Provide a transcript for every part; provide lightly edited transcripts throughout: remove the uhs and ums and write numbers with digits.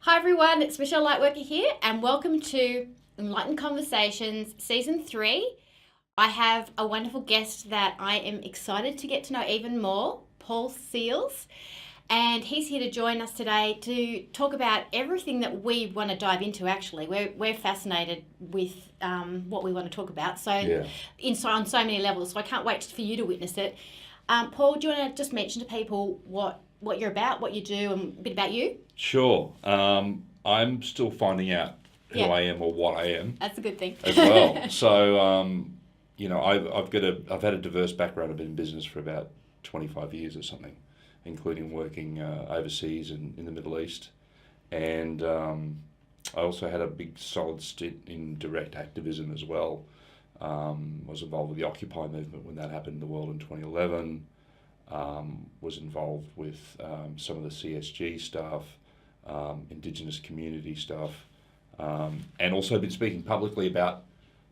Hi everyone, it's Michelle Lightworker here and welcome to Enlightened Conversations Season 3. I have a wonderful guest that I am excited to get to know even more, Paul Seils, and he's here to join us today to talk about everything that we want to dive into actually. We're fascinated with what we want to talk about, on so many levels, so I can't wait for you to witness it. Paul, do you want to just mention to people what you're about, what you do, and a bit about you? Sure. I'm still finding out who I am or what I am. That's a good thing. As well. So, I've had a diverse background. I've been in business for about 25 years or something, including working overseas in the Middle East. And I also had a big solid stint in direct activism as well. Was involved with the Occupy movement when that happened in the world in 2011. Was involved with some of the CSG stuff, Indigenous community stuff, and also been speaking publicly about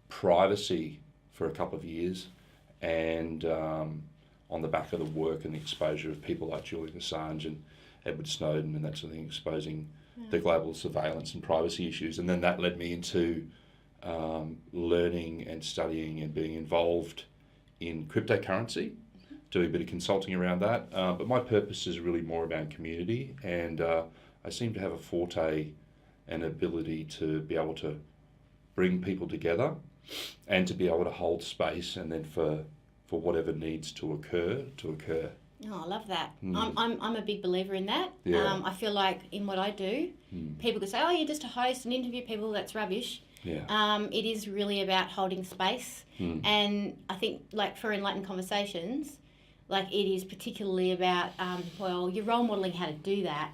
privacy for a couple of years, and on the back of the work and the exposure of people like Julian Assange and Edward Snowden and that sort of thing, exposing the global surveillance and privacy issues. And then that led me into learning and studying and being involved in cryptocurrency, doing a bit of consulting around that. But my purpose is really more about community, and I seem to have a forte and ability to be able to bring people together and to be able to hold space, and then for whatever needs to occur. Oh, I love that. I'm a big believer in that. Yeah. I feel like in what I do, people could say, oh, you're just a host and interview people, that's rubbish. Yeah. It is really about holding space. And I think like for Enlightened Conversations, like it is particularly about, you're role modelling how to do that.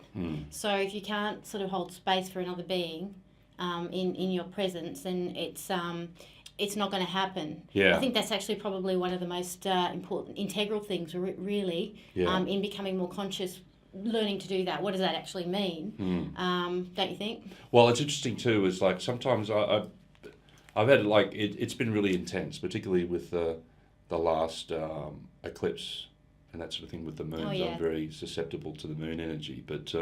So if you can't sort of hold space for another being in your presence, then it's not going to happen. Yeah. I think that's actually probably one of the most important, integral things really in becoming more conscious, learning to do that. What does that actually mean? Don't you think? Well, it's interesting too, is like sometimes I've had like, it's been really intense, particularly with the last eclipse and that sort of thing with the moon. Oh, yeah. I'm very susceptible to the moon energy, but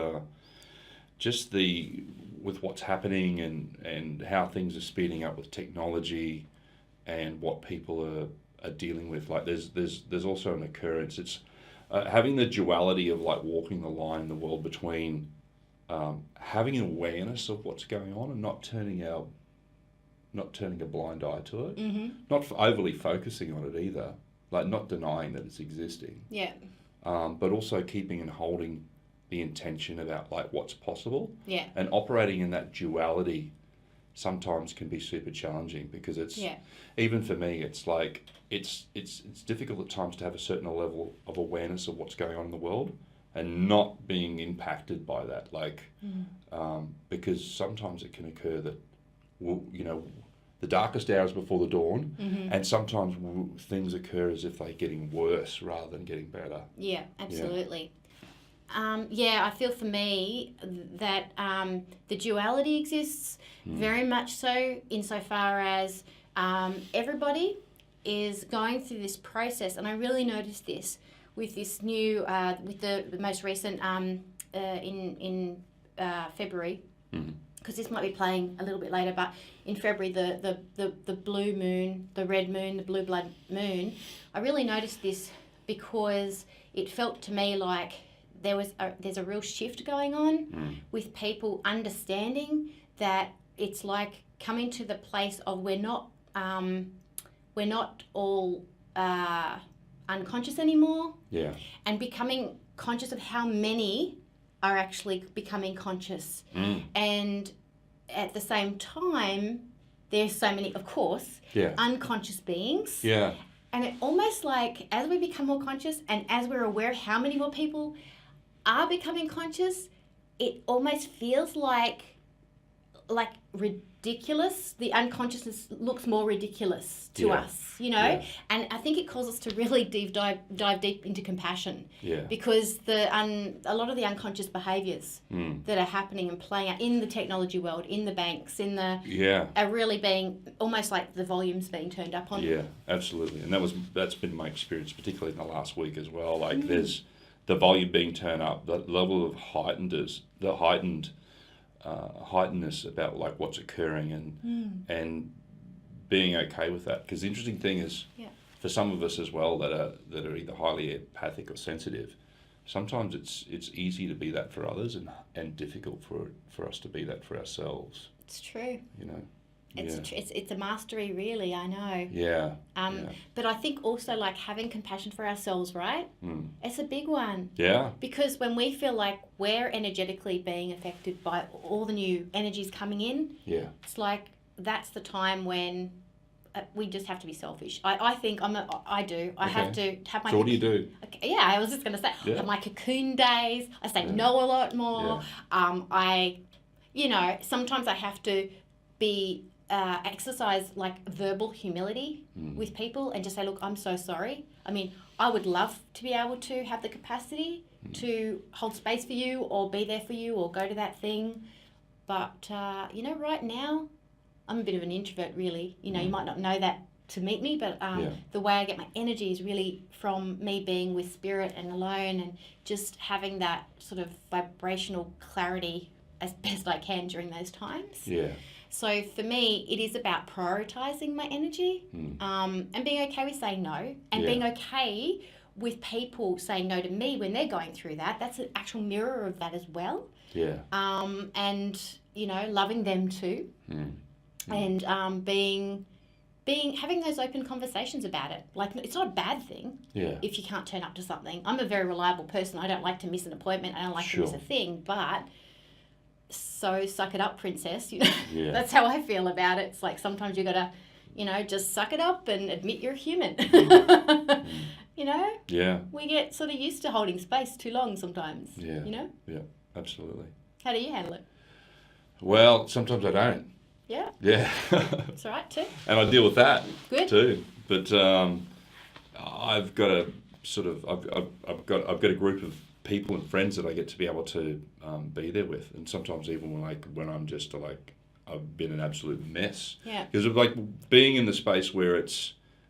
just with what's happening and how things are speeding up with technology and what people are dealing with, like there's also an occurrence. It's having the duality of like walking the line in the world between having an awareness of what's going on and not turning a blind eye to it, not overly focusing on it either, like not denying that it's existing. Yeah. But also keeping and holding the intention about like what's possible. Yeah. And operating in that duality sometimes can be super challenging, because it's even for me, it's like it's difficult at times to have a certain level of awareness of what's going on in the world and not being impacted by that, like because sometimes it can occur that the darkest hours before the dawn, and sometimes things occur as if they're getting worse rather than getting better. Yeah, absolutely. I feel for me that the duality exists very much so insofar as everybody is going through this process, and I really noticed this with this new, with the most recent in February, because this might be playing a little bit later, but in February, the blue moon, the red moon, the blue blood moon, I really noticed this because it felt to me like there's a real shift going on with people understanding that it's like coming to the place of we're not all unconscious anymore, and becoming conscious of how many are actually becoming conscious. And at the same time, there's so many, of course, unconscious beings. And it almost like as we become more conscious and as we're aware how many more people are becoming conscious, it almost feels like ridiculous. The unconsciousness looks more ridiculous to us, you know, and I think it calls us to really dive deep into compassion, because a lot of the unconscious behaviours that are happening and playing out in the technology world, in the banks, in the are really being almost like the volume's being turned up on. Yeah, absolutely, and that's been my experience, particularly in the last week as well. Like there's the volume being turned up, the level of heightenedness about like what's occurring and being okay with that. Because the interesting thing is, for some of us as well that are either highly empathic or sensitive, sometimes it's easy to be that for others and difficult for us to be that for ourselves. It's true. You know. It's a mastery, really, I know. Yeah. But I think also like having compassion for ourselves, right? It's a big one. Yeah. Because when we feel like we're energetically being affected by all the new energies coming in, it's like that's the time when we just have to be selfish. I think I do. I have to have my... So what do you do? Okay, yeah, I was just going to say, I have my cocoon days. I say no a lot more. Sometimes I have to exercise like verbal humility with people and just say, look, I'm so sorry. I mean, I would love to be able to have the capacity to hold space for you or be there for you or go to that thing. But, right now, I'm a bit of an introvert, really. You know, you might not know that to meet me, but the way I get my energy is really from me being with spirit and alone and just having that sort of vibrational clarity as best I can during those times. Yeah. So for me, it is about prioritising my energy and being okay with saying no and being okay with people saying no to me when they're going through that. That's an actual mirror of that as well. Yeah. And, loving them too. And having those open conversations about it. Like, it's not a bad thing if you can't turn up to something. I'm a very reliable person. I don't like to miss an appointment. I don't like to miss a thing, but... So suck it up, princess. That's how I feel about it. It's like sometimes you gotta, just suck it up and admit you're human. Yeah. We get sort of used to holding space too long sometimes. Yeah. Yeah, absolutely. How do you handle it? Well, sometimes I don't. Yeah. Yeah. It's all right too. And I deal with that. Good. Too. But I've got a sort of I've got a group of people and friends that I get to be able to be there with, and sometimes even when I'm just I've been an absolute mess. Yeah. Because of like being in the space where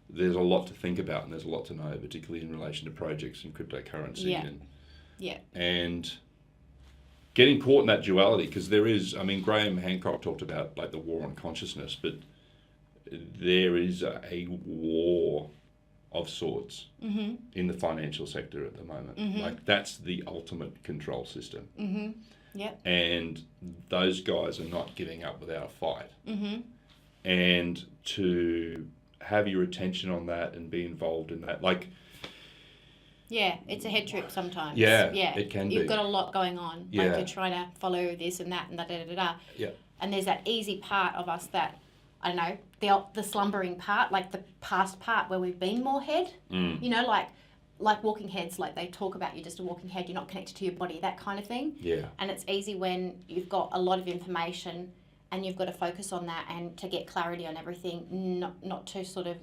there's a lot to think about and there's a lot to know, particularly in relation to projects and cryptocurrency and getting caught in that duality, because there is, I mean, Graham Hancock talked about like the war on consciousness, but there is a war of sorts in the financial sector at the moment. Like that's the ultimate control system. Yep. And those guys are not giving up without a fight. And to have your attention on that and be involved in that, like... Yeah, it's a head trip sometimes. Yeah, it can be. You've got a lot going on. Yeah. Like you're trying to follow this and that and da-da-da-da. Yeah. And there's that easy part of us that, I don't know, the slumbering part, like the past part where we've been more head, like walking heads, like they talk about you're just a walking head, you're not connected to your body, that kind of thing. Yeah. And it's easy when you've got a lot of information and you've got to focus on that and to get clarity on everything, not to sort of,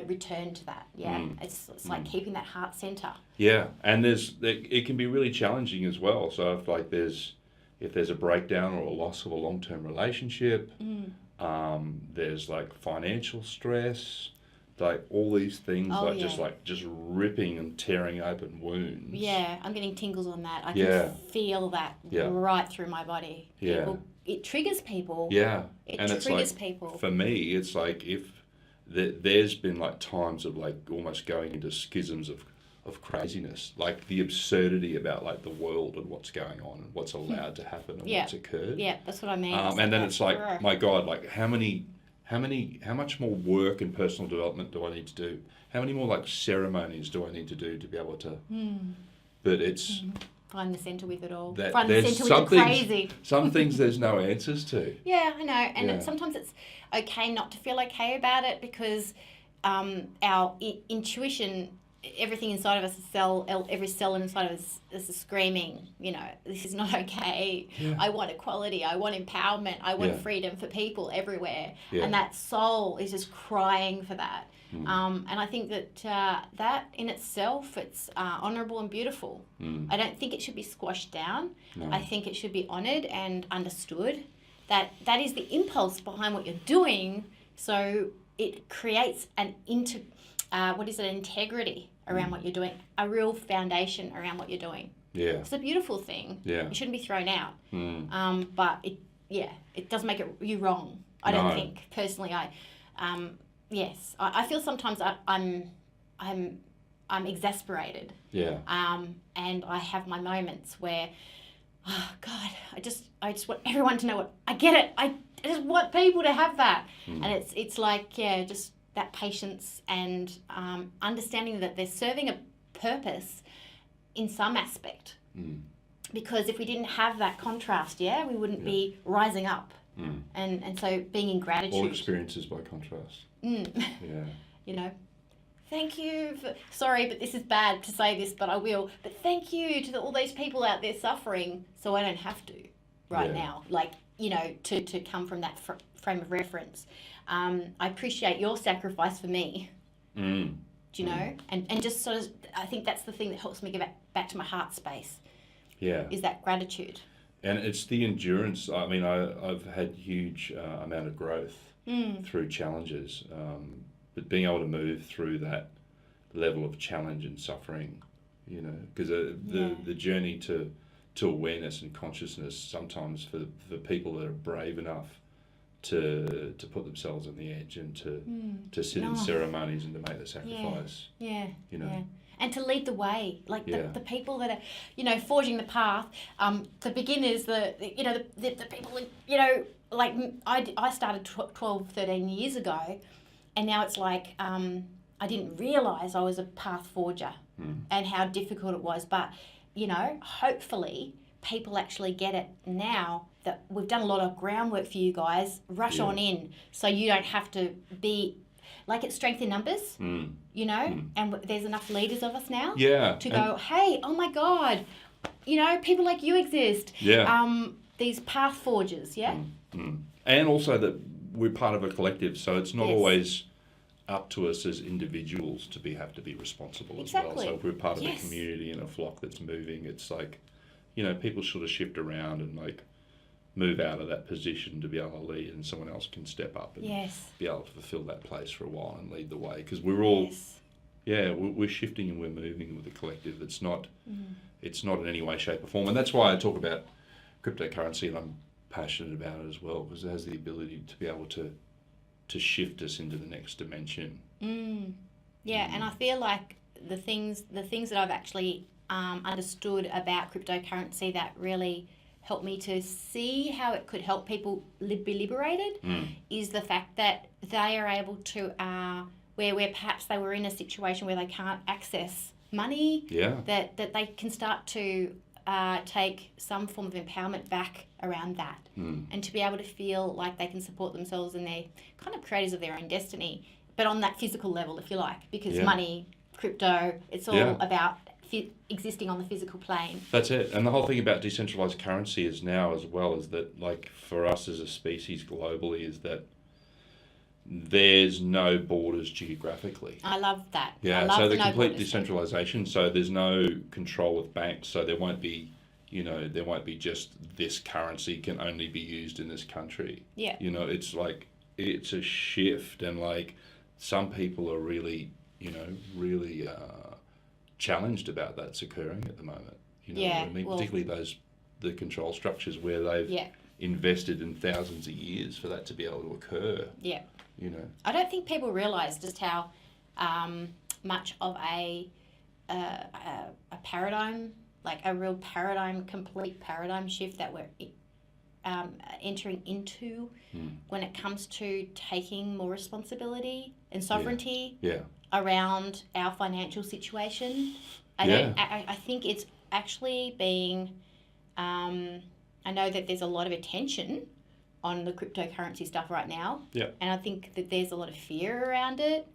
return to that. Yeah. It's like keeping that heart center. Yeah. And it can be really challenging as well. So if there's a breakdown or a loss of a long-term relationship, there's like financial stress, like all these things, just ripping and tearing open wounds. Yeah, I'm getting tingles on that. I can feel that right through my body. It triggers people. Yeah, it and triggers it's like, people. For me, it's like if there's been like times of like almost going into schisms of craziness, like the absurdity about like the world and what's going on and what's allowed to happen and what's occurred. Yeah, that's what I mean. And then it's like, my God, like how much more work and personal development do I need to do? How many more like ceremonies do I need to do to be able to? But it's find the center with it all. Find the center with the crazy. Some things there's no answers to. Yeah, I know, and sometimes it's okay not to feel okay about it because our intuition everything inside of us, every cell inside of us is screaming, you know, this is not okay. Yeah. I want equality. I want empowerment. I want Yeah. freedom for people everywhere. Yeah. And that soul is just crying for that. And I think that that in itself, it's honourable and beautiful. I don't think it should be squashed down. No. I think it should be honoured and understood. That is the impulse behind what you're doing. So it creates an integrity around what you're doing, a real foundation around what you're doing. Yeah. It's a beautiful thing. Yeah. It shouldn't be thrown out. But it doesn't make you wrong. I don't think personally. I feel sometimes I'm exasperated. Yeah. And I have my moments where, oh God, I just want everyone to know what I get it. I just want people to have that, and it's like just that patience and understanding that they're serving a purpose in some aspect. Because if we didn't have that contrast, we wouldn't be rising up. And so being in gratitude. All experiences by contrast. Yeah. You know, thank you for, sorry, but this is bad to say this, but I will. But thank you to all those people out there suffering, so I don't have to now. Like, you know, to come from that frame of reference. I appreciate your sacrifice for me. Do you know? And just sort of, I think that's the thing that helps me get back to my heart space. Yeah. Is that gratitude. And it's the endurance. I mean, I've had huge amount of growth through challenges, but being able to move through that level of challenge and suffering, you know, because the journey to awareness and consciousness, sometimes for people that are brave enough to put themselves on the edge and to sit in ceremonies and to make the sacrifice. Yeah. You know. Yeah. And to lead the way, like the people that are, you know, forging the path, the beginners, the people, you know, like I started 12, 13 years ago, and now it's like I didn't realise I was a path forger and how difficult it was. But, you know, hopefully people actually get it now that we've done a lot of groundwork for you guys. Rush on in so you don't have to be... Like, it's strength in numbers, you know, and there's enough leaders of us now to go, hey, oh my God, you know, people like you exist. Yeah. These path forgers, And also that we're part of a collective, so it's not always up to us as individuals to have to be responsible as well. So if we're part of a community and a flock that's moving, it's like, you know, people sort of shift around and like move out of that position to be able to lead, and someone else can step up and be able to fulfill that place for a while and lead the way, because we're all we're shifting and we're moving with a collective that's not it's not in any way, shape or form. And that's why I talk about cryptocurrency, and I'm passionate about it as well, because it has the ability to be able to shift us into the next dimension. And I feel like the things that I've actually understood about cryptocurrency that really helped me to see how it could help people be liberated is the fact that they are able to, where perhaps they were in a situation where they can't access money, that they can start to take some form of empowerment back around that, and to be able to feel like they can support themselves and they're kind of creators of their own destiny, but on that physical level, if you like, because money, crypto, it's all about existing on the physical plane. That's it. And the whole thing about decentralized currency is now as well is that, like, for us as a species globally, is that there's no borders geographically. I love that. Yeah, so the complete decentralization, so there's no control with banks, so there won't be, you know, there won't be just this currency can only be used in this country. Yeah. You know, it's like, it's a shift, and like some people are really, you know, really challenged about that's occurring at the moment. You know, I mean, particularly the control structures where they've invested in thousands of years for that to be able to occur. Yeah. You know, I don't think people realise just how much of a paradigm, like a real complete paradigm shift that we're entering into when it comes to taking more responsibility and sovereignty around our financial situation. I think it's actually being, I know that there's a lot of attention on the cryptocurrency stuff right now. Yeah. And I think that there's a lot of fear around it.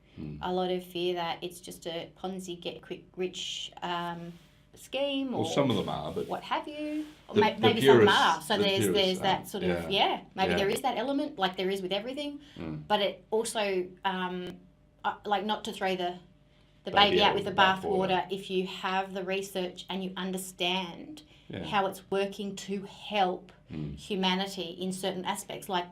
a lot of fear that it's just a Ponzi get quick rich scheme, or Well, some of them are, but what have you. Or the maybe some purists- are. So the there's purists that are. sort of maybe there is that element, like there is with everything, but it also like not to throw the baby out with the bathwater. If you have the research and you understand how it's working to help humanity in certain aspects, like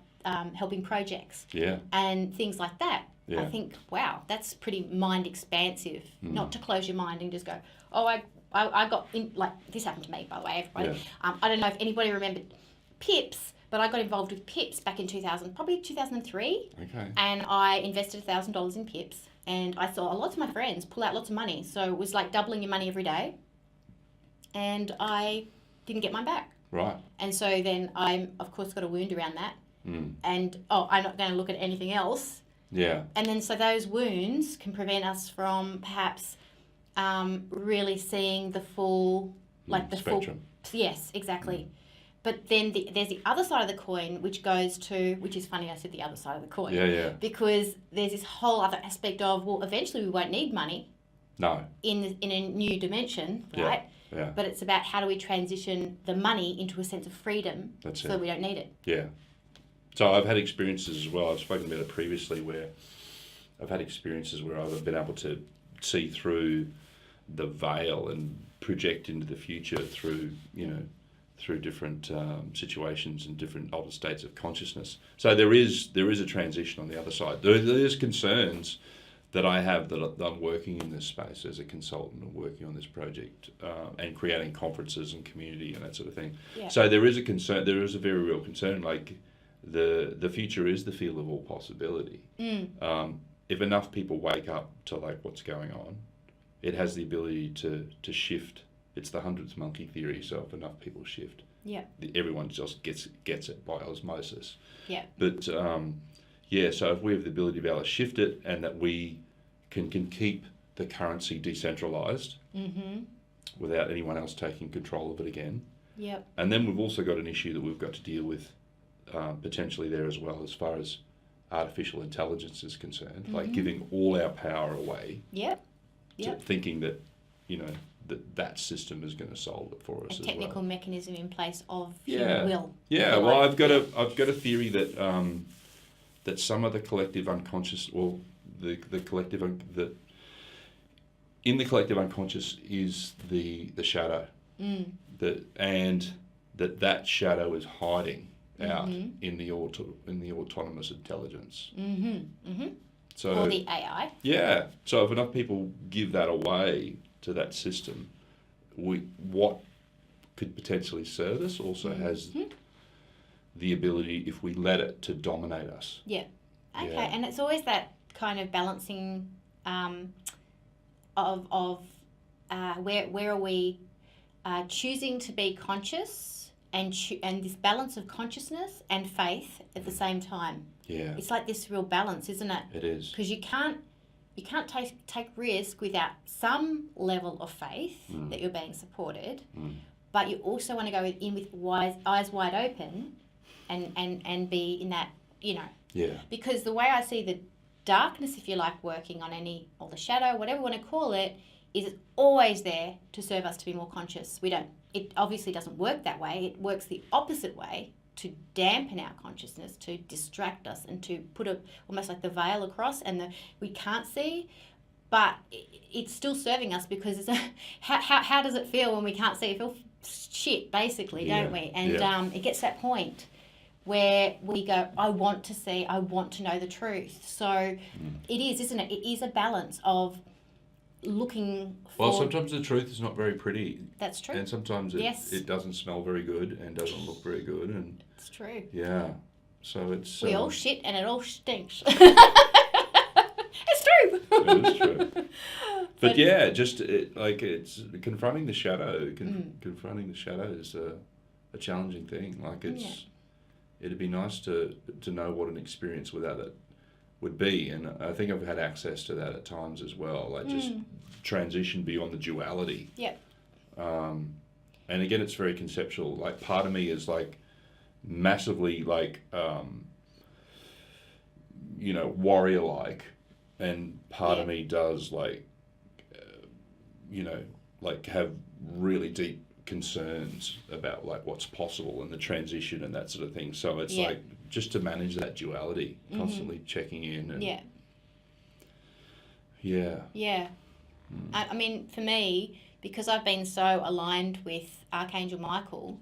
helping projects and things like that. I think, wow, that's pretty mind expansive. Not to close your mind and just go, oh, I got in, like this happened to me, by the way, everybody. I don't know if anybody remembered PIPs, but I got involved with PIPs back in 2003. Okay. And I invested $1,000 in PIPs, and I saw lots of my friends pull out lots of money. So it was like doubling your money every day, and I didn't get mine back. Right. And so then I, of course, got a wound around that. And I'm not going to look at anything else. Yeah. And then so those wounds can prevent us from perhaps really seeing the full, like the spectrum. Full. Yes, exactly. But then there's the other side of the coin, which is funny I said the other side of the coin. Yeah. Because there's this whole other aspect of, well, eventually we won't need money. No. In a new dimension, right? Yeah. But it's about how do we transition the money into a sense of freedom that we don't need it. Yeah. So I've had experiences as well. I've spoken about it previously where I've had experiences where I've been able to see through the veil and project into the future through different situations and different altered states of consciousness. So there is a transition on the other side. There's concerns that I have that I'm working in this space as a consultant and working on this project and creating conferences and community and that sort of thing. Yeah. So there is a concern. There is a very real concern. Like the future is the field of all possibility. If enough people wake up to like what's going on, it has the ability to shift. It's the hundredth monkey theory. So if enough people shift, everyone just gets it by osmosis. Yeah. But so if we have the ability to be able to shift it, and that we can keep the currency decentralized without anyone else taking control of it again. Yep. And then we've also got an issue that we've got to deal with potentially there as well, as far as artificial intelligence is concerned, like giving all our power away. Yep. To thinking that, that system is going to solve it for us. A technical mechanism in place of human will. Yeah. Well, I've got a theory that that some of the collective unconscious, well, the collective in the collective unconscious is the shadow. That shadow is hiding out in the autonomous intelligence. So, or the AI. Yeah. So if enough people give that away to that system, what could potentially serve us also has the ability, if we let it, to dominate us. Yeah. Okay. Yeah. And it's always that kind of balancing of where are we choosing to be conscious and this balance of consciousness and faith at the same time. Yeah. It's like this real balance, isn't it? It is. Because you can't take risk without some level of faith that you're being supported, but you also want to go in with eyes wide open and be in that, Yeah. Because the way I see the darkness, if you like, working on or the shadow, whatever you want to call it, is it's always there to serve us to be more conscious. It obviously doesn't work that way. It works the opposite way, to dampen our consciousness, to distract us, and to put almost like the veil across, and we can't see, but it's still serving us, because it's how does it feel when we can't see? It feels shit, basically, don't we? And it gets to that point where we go, I want to see, I want to know the truth. So it is, isn't it? It is a balance of looking for... Well, sometimes the truth is not very pretty. That's true. And sometimes it doesn't smell very good and doesn't look very good. And it's true. Yeah. So it's... We all shit and it all stinks. It's true. It is true. But it's confronting the shadow. Confronting the shadow is a challenging thing. It'd be nice to know what an experience without it would be, and I think I've had access to that at times as well. Just transition beyond the duality. Yep. And again, it's very conceptual. Like, part of me is like massively warrior-like, and part of me does like, you know, like have really deep concerns about like what's possible and the transition and that sort of thing. So it's like just to manage that duality, constantly checking in. And Yeah. I mean, for me, because I've been so aligned with Archangel Michael,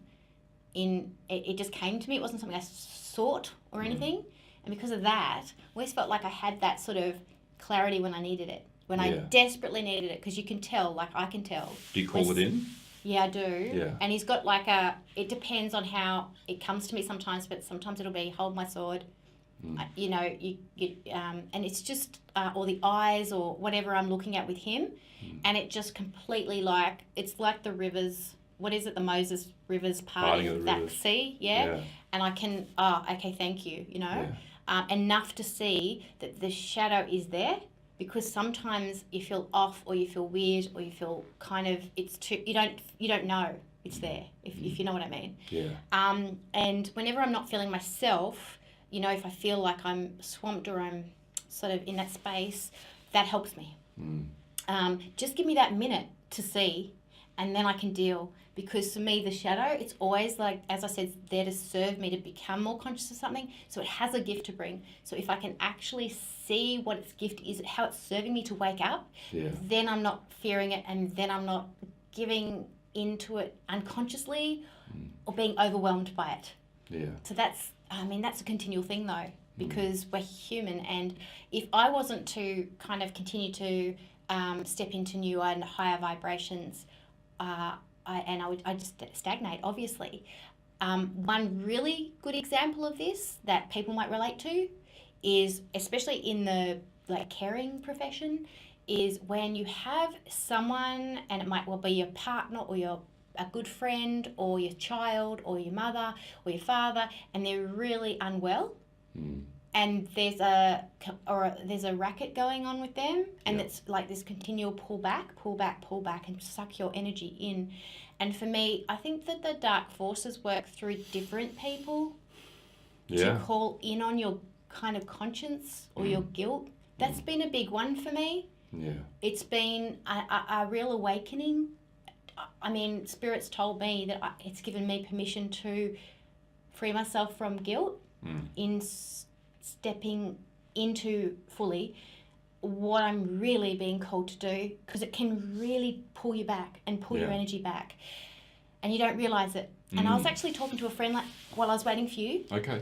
it just came to me. It wasn't something I sought or anything. And because of that, I always felt like I had that sort of clarity when I needed it, when I desperately needed it, because you can tell, like I can tell. Do you call it in? Yeah, I do. Yeah. And he's got like it depends on how it comes to me sometimes, but sometimes it'll be hold my sword. You know, and it's just, or the eyes or whatever I'm looking at with him. And it just completely like, it's like the rivers, what is it, the Moses rivers parting of that sea, yeah? And I can, okay, thank you, you know? Enough to see that the shadow is there, because sometimes you feel off or you feel weird or you feel kind of, it's too, you don't know it's there, if you know what I mean. And whenever I'm not feeling myself, you know, if I feel like I'm swamped or I'm sort of in that space, that helps me. Just give me that minute to see, and then I can deal. Because for me, the shadow, it's always like, as I said, there to serve me to become more conscious of something. So it has a gift to bring. So if I can actually see what its gift is, how it's serving me to wake up, then I'm not fearing it, and then I'm not giving into it unconsciously or being overwhelmed by it. So that's a continual thing though, because we're human. And if I wasn't to kind of continue to step into newer and higher vibrations, I'd just stagnate, obviously. One really good example of this that people might relate to is, especially in the like caring profession, is when you have someone, and it might well be your partner or a good friend or your child or your mother or your father, and they're really unwell. And there's a racket going on with them, and it's like this continual pull back, and suck your energy in. And for me, I think that the dark forces work through different people to call in on your kind of conscience or your guilt. That's been a big one for me. It's been a real awakening. I mean, Spirit's told me that it's given me permission to free myself from guilt in stepping into fully what I'm really being called to do, because it can really pull you back and pull your energy back, and you don't realise it. And I was actually talking to a friend while I was waiting for you. I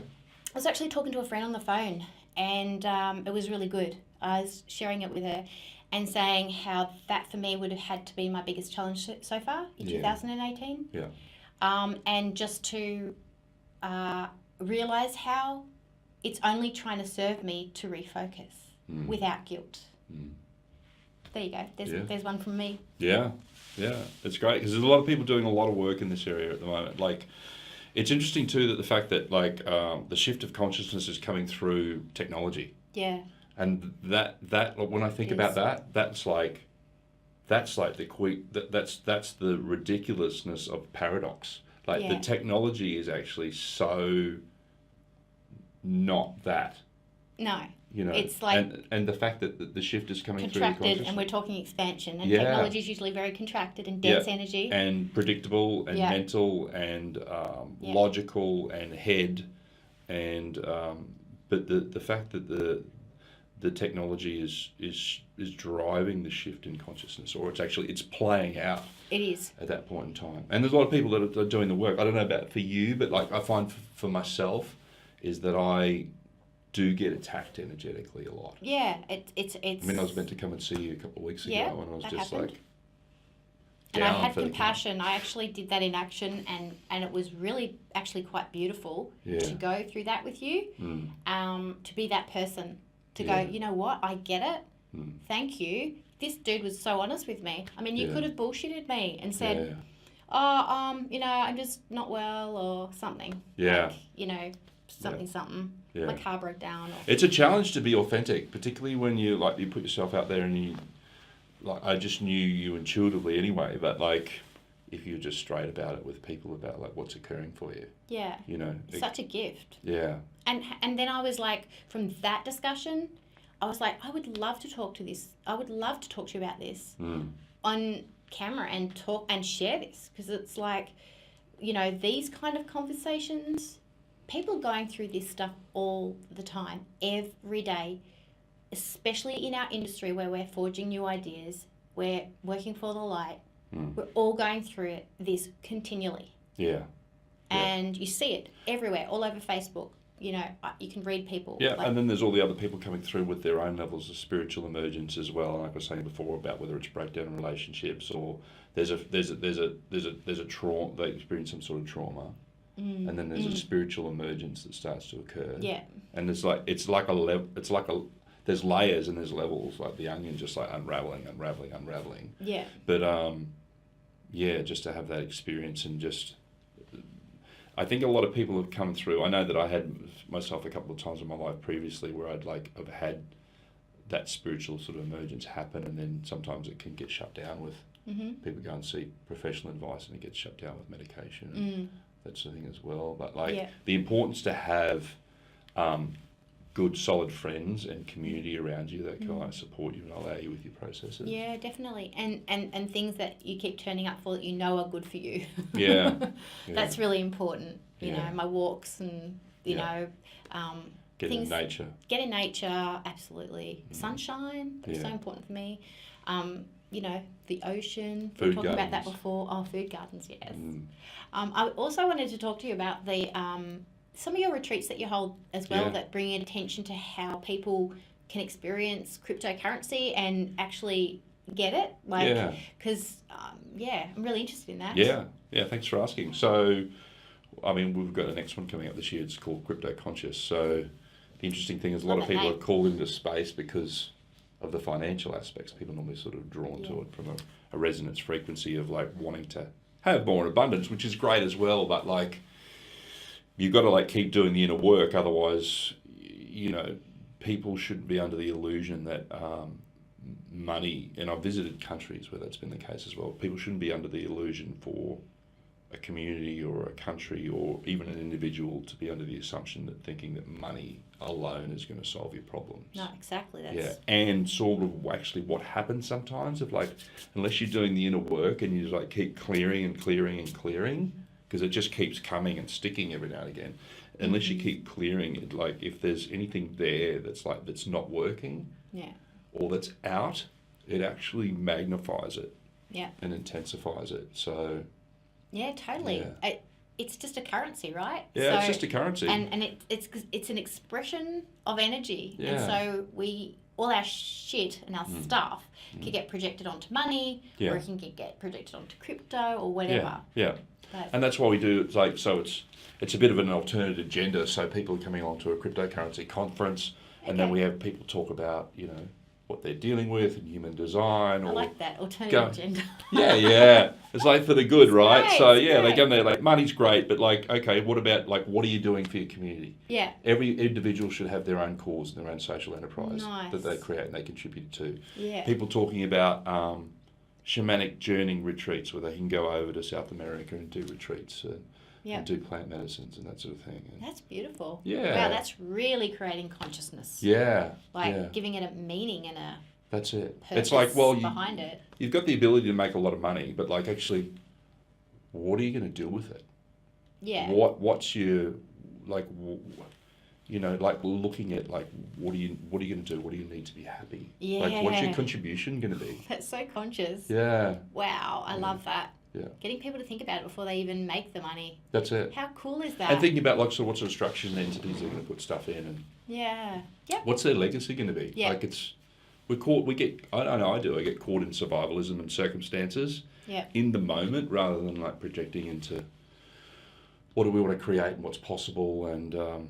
was actually talking to a friend on the phone, and it was really good. I was sharing it with her and saying how that for me would have had to be my biggest challenge so far in 2018. And just to realise how it's only trying to serve me to refocus without guilt. There you go. There's one from me. It's great, because there's a lot of people doing a lot of work in this area at the moment. Like, it's interesting too that the fact that like the shift of consciousness is coming through technology. And that when I think about that, that's like the ridiculousness of paradox. Like the technology is actually so not that. No. You know, it's like, and the fact that the shift is coming contracted, through, and we're talking expansion, and technology is usually very contracted and dense energy, and predictable and mental and logical and head, and but the fact that the technology is driving the shift in consciousness, or it's playing out. It is at that point in time, and there's a lot of people that are doing the work. I don't know about for you, but like I find for myself is that I do get attacked energetically a lot. It's. I mean, I was meant to come and see you a couple of weeks ago, and I was just happened. like. And I had compassion. I actually did that in action, and it was really actually quite beautiful to go through that with you. To be that person, to go, you know what, I get it. Thank you. This dude was so honest with me. I mean, you could have bullshitted me and said, I'm just not well or something. Like, something. My car broke down. It's a challenge to be authentic, particularly when you put yourself out there, and you, like, I just knew you intuitively anyway, but like, if you're just straight about it with people about like what's occurring for you. Such a gift. And then I was like, from that discussion, I was like, I would love to talk to you about this on camera and talk and share this, because it's like, you know, these kind of conversations, people going through this stuff all the time, every day, especially in our industry where we're forging new ideas, we're working for the light, we're all going through this continually. Yeah. And you see it everywhere, all over Facebook. You know, you can read people. Yeah, and then there's all the other people coming through with their own levels of spiritual emergence as well. Like I was saying before about whether it's breakdown in relationships or there's a trauma, they experience some sort of trauma, and then there's a spiritual emergence that starts to occur. Yeah. And there's layers and there's levels, like the onion, just like unraveling. Yeah. But just to have that experience and just. I think a lot of people have come through. I know that I had myself a couple of times in my life previously where have had that spiritual sort of emergence happen, and then sometimes it can get shut down with people go and seek professional advice, and it gets shut down with medication and that sort of thing as well. But the importance to have good, solid friends and community around you that can support you and allow you with your processes. Yeah, definitely. And things that you keep turning up for that you know are good for you. Yeah. That's really important. You know, my walks and, you know, Get in nature. Get in nature, absolutely. Sunshine, that's so important for me. You know, the ocean. We were talking about that before. Oh, food gardens, yes. I also wanted to talk to you about the some of your retreats that you hold as well that bring in attention to how people can experience cryptocurrency and actually get it. Because, I'm really interested in that. Yeah, thanks for asking. So, I mean, we've got the next one coming up this year. It's called Crypto Conscious. So, the interesting thing is a lot of people are called into space because of the financial aspects. People normally sort of drawn to it from a resonance frequency of like wanting to have more abundance, which is great as well, but like, you've got to like keep doing the inner work, otherwise, you know, people shouldn't be under the illusion that money, and I've visited countries where that's been the case as well, people shouldn't be under the illusion for a community or a country or even an individual to be under the assumption that thinking that money alone is going to solve your problems. No, exactly. And sort of actually what happens sometimes of like, unless you're doing the inner work and you just like keep clearing, because it just keeps coming and sticking every now and again. Unless you keep clearing it, like if there's anything there that's not working, or that's out, it actually magnifies it, and intensifies it. So, yeah, totally. Yeah. It's just a currency, right? Yeah, so, it's just a currency, and it's an expression of energy, and so all our shit and our stuff can get projected onto money, or it can get projected onto crypto or whatever. And that's why we do. It's like, so it's a bit of an alternate agenda. So people are coming along to a cryptocurrency conference, and then we have people talk about, you know, what they're dealing with and human design. I like that alternate agenda. It's like for the good, right? Great, so they come there like, money's great, but like, okay, what about like, what are you doing for your community? Yeah. Every individual should have their own cause and their own social enterprise that they create and they contribute to. Yeah. People talking about shamanic journeying retreats where they can go over to South America and do retreats and do plant medicines and that sort of thing. And that's beautiful. Yeah. Wow, that's really creating consciousness. Yeah. Giving it a meaning and a that's it. purpose it's like, well, behind it. You've got the ability to make a lot of money, but like actually, what are you going to do with it? Yeah. What's your, like, you know, like looking at like, what are you going to do? What do you need to be happy? Yeah. Like, what's your contribution going to be? That's so conscious. Yeah. Wow, I love that. Yeah. Getting people to think about it before they even make the money. That's it. How cool is that? And thinking about like, so what sort of structures and entities they're going to put stuff in, and what's their legacy going to be? Yeah. Like I get caught in survivalism and circumstances in the moment rather than like projecting into what do we want to create and what's possible and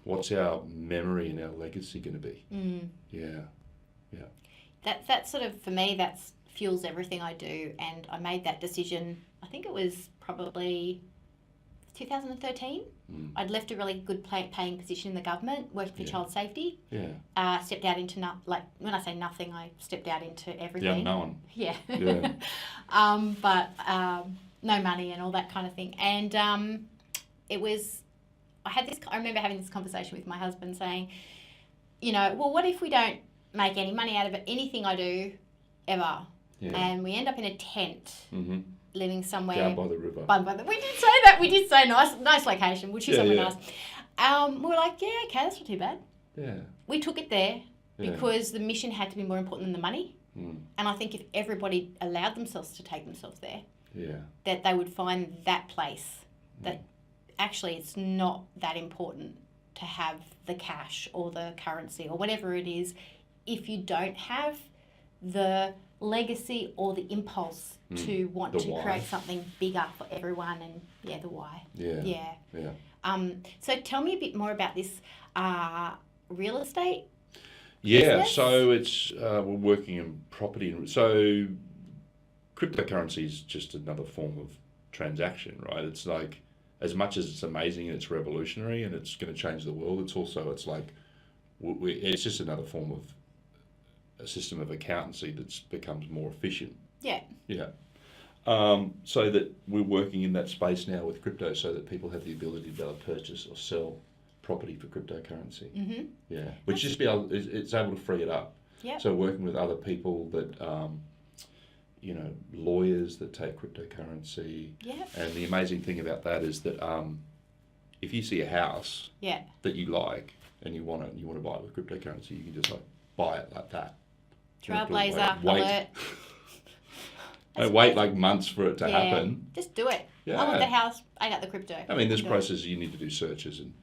what's our memory and our legacy going to be. That sort of, for me, that's fuels everything I do, and I made that decision, I think it was probably 2013. I'd left a really good paying position in the government, working for child safety. Stepped out into when I say nothing, I stepped out into everything. But no money and all that kind of thing. And I remember having this conversation with my husband saying, well, what if we don't make any money out of it, anything I do ever, and we end up in a tent living somewhere down by the river. We did say that. We did say nice location. We'll choose somewhere nice. We were like, yeah, okay, that's not too bad. Yeah. We took it there because the mission had to be more important than the money. And I think if everybody allowed themselves to take themselves there, that they would find that place that actually it's not that important to have the cash or the currency or whatever it is if you don't have the legacy or the impulse to want to create something bigger for everyone and the why. So tell me a bit more about this real estate business? So it's we're working in property. So cryptocurrency is just another form of transaction, right? It's like, as much as it's amazing and it's revolutionary and it's going to change the world, it's just another form of a system of accountancy that's becomes more efficient. So that we're working in that space now with crypto, so that people have the ability to be able to purchase or sell property for cryptocurrency. Which just it's able to free it up. So working with other people that lawyers that take cryptocurrency. And the amazing thing about that is that if you see a house that you like and you want to buy it with cryptocurrency, you can just like buy it like that. Trailblazer alert. Don't wait like months for it to happen. Just do it. I want the house. I got the crypto. I mean, this process you need to do searches and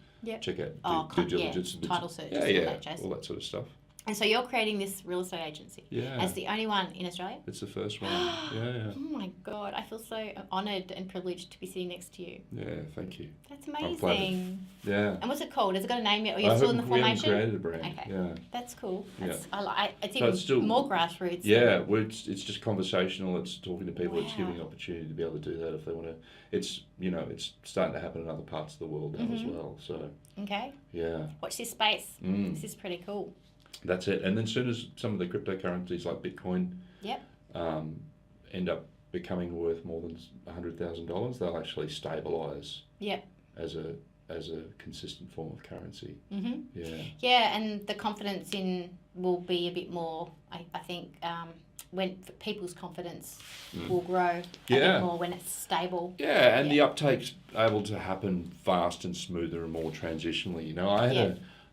check out due diligence, title searches, all that sort of stuff. And so you're creating this real estate agency as the only one in Australia? It's the first one. Oh my God, I feel so honoured and privileged to be sitting next to you. Yeah, thank you. That's amazing. Yeah. And what's it called? Has it got a name yet? Or you're still in the formation? We haven't created a brand. Okay. Yeah. That's cool. It's it's still more grassroots. Yeah, it's just conversational. It's talking to people. It's giving an opportunity to be able to do that if they want to. It's it's starting to happen in other parts of the world now as well. So. Okay. Yeah. Watch this space. This is pretty cool. That's it. And then as soon as some of the cryptocurrencies like Bitcoin end up becoming worth more than $100,000, they'll actually stabilise as a consistent form of currency. And the confidence will be a bit more, I think, when people's confidence will grow a bit more when it's stable. And the uptake's able to happen fast and smoother and more transitionally.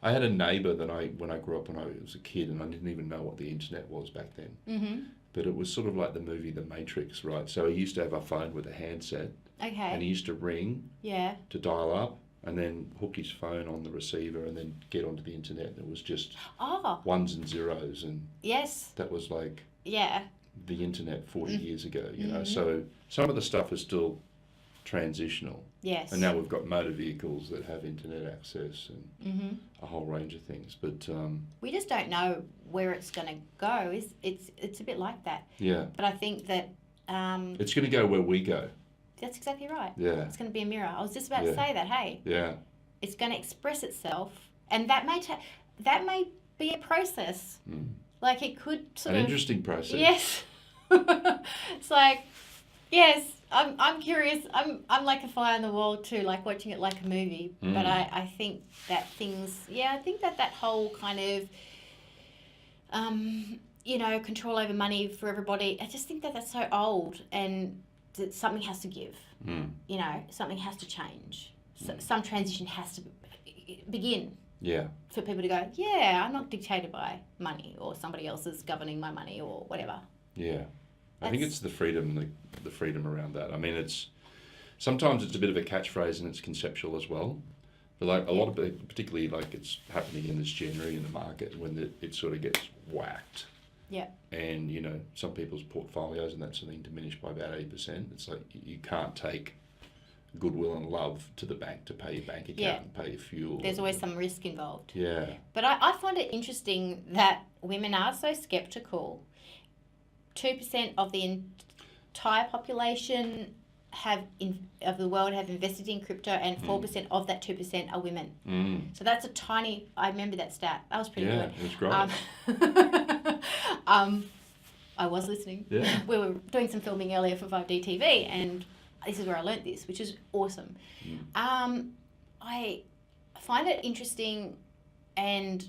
I had a neighbour that when I grew up when I was a kid, and I didn't even know what the internet was back then. But it was sort of like the movie The Matrix, right? So he used to have a phone with a handset. Okay. And he used to ring to dial up and then hook his phone on the receiver and then get onto the internet. And it was just ones and zeros. And that was like the internet 40 years ago, you know. So some of the stuff is still transitional. Yes. And now we've got motor vehicles that have internet access and a whole range of things. But we just don't know where it's going to go. It's a bit like that. Yeah. But I think that it's going to go where we go. That's exactly right. Yeah. It's going to be a mirror. I was just about to say that. Hey. Yeah. It's going to express itself, and that may be a process. Like it could sort of an interesting process. Yes. It's like, yes. I'm curious. I'm like a fly on the wall too, like watching it like a movie. But I think that that whole kind of control over money for everybody. I just think that that's so old, and that something has to give. Something has to change. So some transition has to begin. Yeah. For people to go, yeah, I'm not dictated by money or somebody else is governing my money or whatever. Yeah. I think it's the freedom around that. I mean, sometimes it's a bit of a catchphrase and it's conceptual as well. But like a lot of people, particularly like it's happening in this January in the market when it sort of gets whacked. Yeah. And, some people's portfolios and that sort of thing diminish by about 80%. It's like you can't take goodwill and love to the bank to pay your bank account and pay your fuel. There's always some risk involved. Yeah. But I find it interesting that women are so skeptical. 2% of the entire population of the world have invested in crypto, and 4% of that 2% are women. So that's a tiny. I remember that stat. That was pretty good. Yeah, it was great. I was listening. Yeah. We were doing some filming earlier for 5D TV, and this is where I learnt this, which is awesome. I find it interesting, and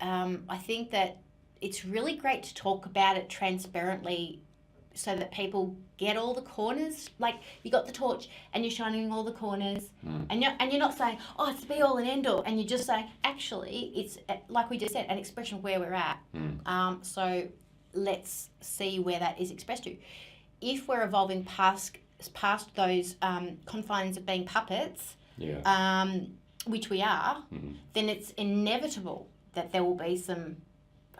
I think that it's really great to talk about it transparently so that people get all the corners. Like, you got the torch and you're shining all the corners, and you're not saying, oh, it's the be all and end all, and you're just saying, actually, it's, like we just said, an expression of where we're at. So let's see where that is expressed to. If we're evolving past those confines of being puppets, which we are, then it's inevitable that there will be some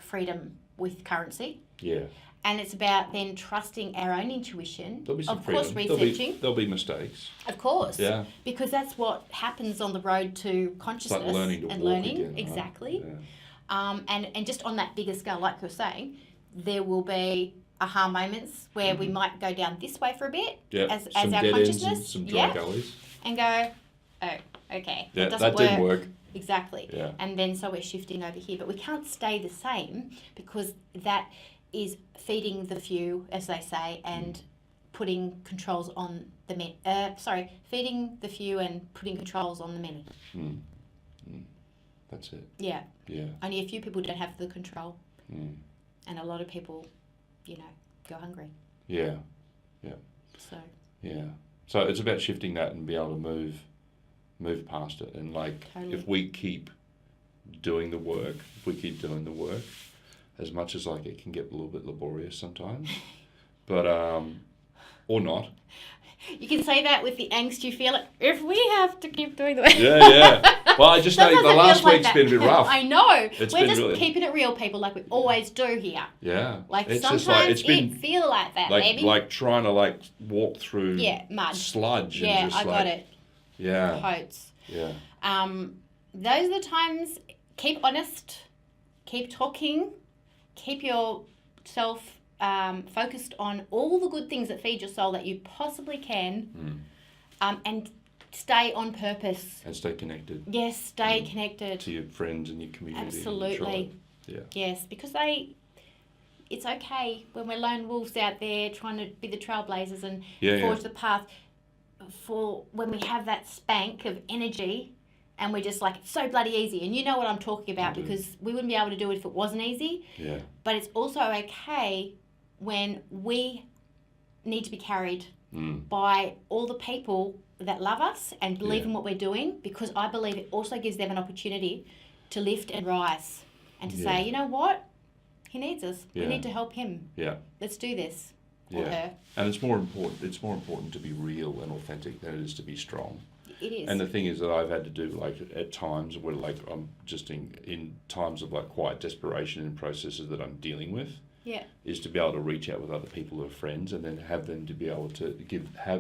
freedom with currency. Yeah. And it's about then trusting our own intuition. There'll be some of freedom. course, researching. There'll be mistakes. Of course. Yeah. Because that's what happens on the road to consciousness. It's like learning to and walk learning. again, right? Exactly. Yeah. And just on that bigger scale, like you're saying, there will be aha moments where we might go down this way for a bit as some our dead consciousness. Ends and some dry gullies. And go, oh, okay, Yeah, that didn't work. Exactly. Yeah. And then so we're shifting over here. But we can't stay the same, because that is feeding the few, as they say, and putting controls on the many. Feeding the few and putting controls on the many. That's it. Yeah. Yeah. Only a few people don't have the control. And a lot of people, go hungry. Yeah. Yeah. So. Yeah. So it's about shifting that and be able to move past it. And if we keep doing the work, as much as it can get a little bit laborious sometimes, but or not. You can say that with the angst you feel. If we have to keep doing the work. Yeah. Well, I just know the last week's been a bit rough. I know. We're just really keeping it real, people, like we always do here. Yeah. It's sometimes it feel like that, baby. Like trying to walk through mud. sludge. Yeah, and just I got it. Yeah. Quotes. Yeah. Those are the times. Keep honest. Keep talking. Keep yourself focused on all the good things that feed your soul that you possibly can, and stay on purpose. And stay connected. Yes, stay connected. To your friends and your community. Absolutely. Yeah. Yes, because it's okay when we're lone wolves out there trying to be the trailblazers and forge the path. For when we have that spank of energy and we're just it's so bloody easy. And you know what I'm talking about, because we wouldn't be able to do it if it wasn't easy. Yeah. But it's also okay when we need to be carried by all the people that love us and believe in what we're doing, because I believe it also gives them an opportunity to lift and rise and to say, you know what? He needs us. We need to help him. Yeah. Let's do this. Or her. And it's more important to be real and authentic than it is to be strong. It is. And the thing is that I've had to do at times where I'm just in times of quiet desperation in processes that I'm dealing with. Yeah. Is to be able to reach out with other people who are friends and then have them to be able to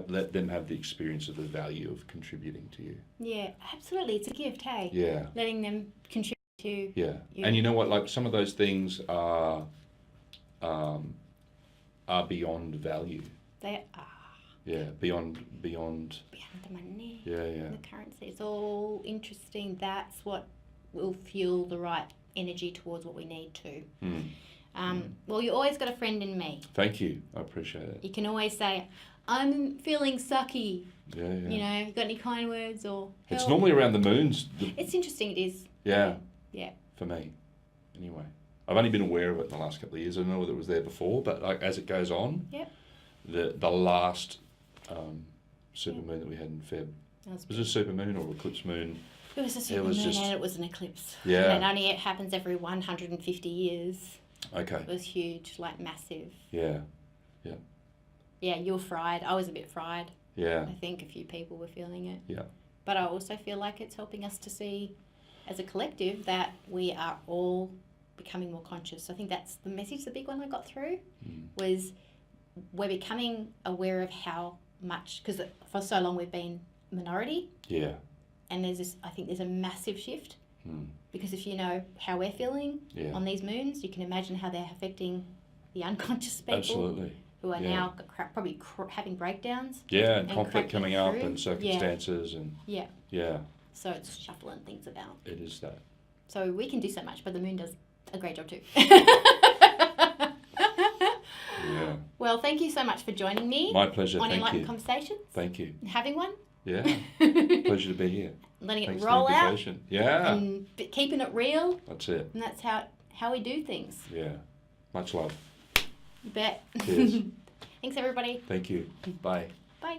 let them have the experience of the value of contributing to you. Yeah, absolutely. It's a gift, hey? Yeah. Letting them contribute to you. And you know what? Some of those things are beyond value. They are. Yeah, beyond the money. Yeah. The currency. It's all interesting. That's what will fuel the right energy towards what we need to. Well, you always got a friend in me. Thank you. I appreciate it. You can always say, I'm feeling sucky. Yeah. You got any kind words or help? It's normally around the moons. It's interesting, it is. Yeah. Yeah. For me, anyway. I've only been aware of it in the last couple of years. I don't know whether it was there before, but as it goes on, the last super moon that we had in Feb, was it a super moon or eclipse moon? It was a super moon and it was an eclipse. Yeah. And only it happens every 150 years. Okay. It was huge, massive. Yeah. Yeah, you were fried. I was a bit fried. Yeah. I think a few people were feeling it. Yeah. But I also feel like it's helping us to see, as a collective, that we are all becoming more conscious. I think that's the message, the big one I got through, was we're becoming aware of how much, because for so long we've been minority. Yeah. And I think there's a massive shift. Because if you know how we're feeling on these moons, you can imagine how they're affecting the unconscious people. Absolutely. Who are now probably having breakdowns. Yeah, and conflict coming up through. and circumstances and... Yeah. Yeah. So it's shuffling things about. It is that. So we can do so much, but the moon does a great job too. Yeah. Well, thank you so much for joining me. My pleasure, on thank Enlightened you. Conversations. Thank you. Having one. Yeah. Pleasure to be here. Letting Thanks it for the roll out invitation. Yeah. and keeping it real. That's it. And that's how we do things. Yeah. Much love. You bet. Cheers. Thanks, everybody. Thank you. Bye. Bye.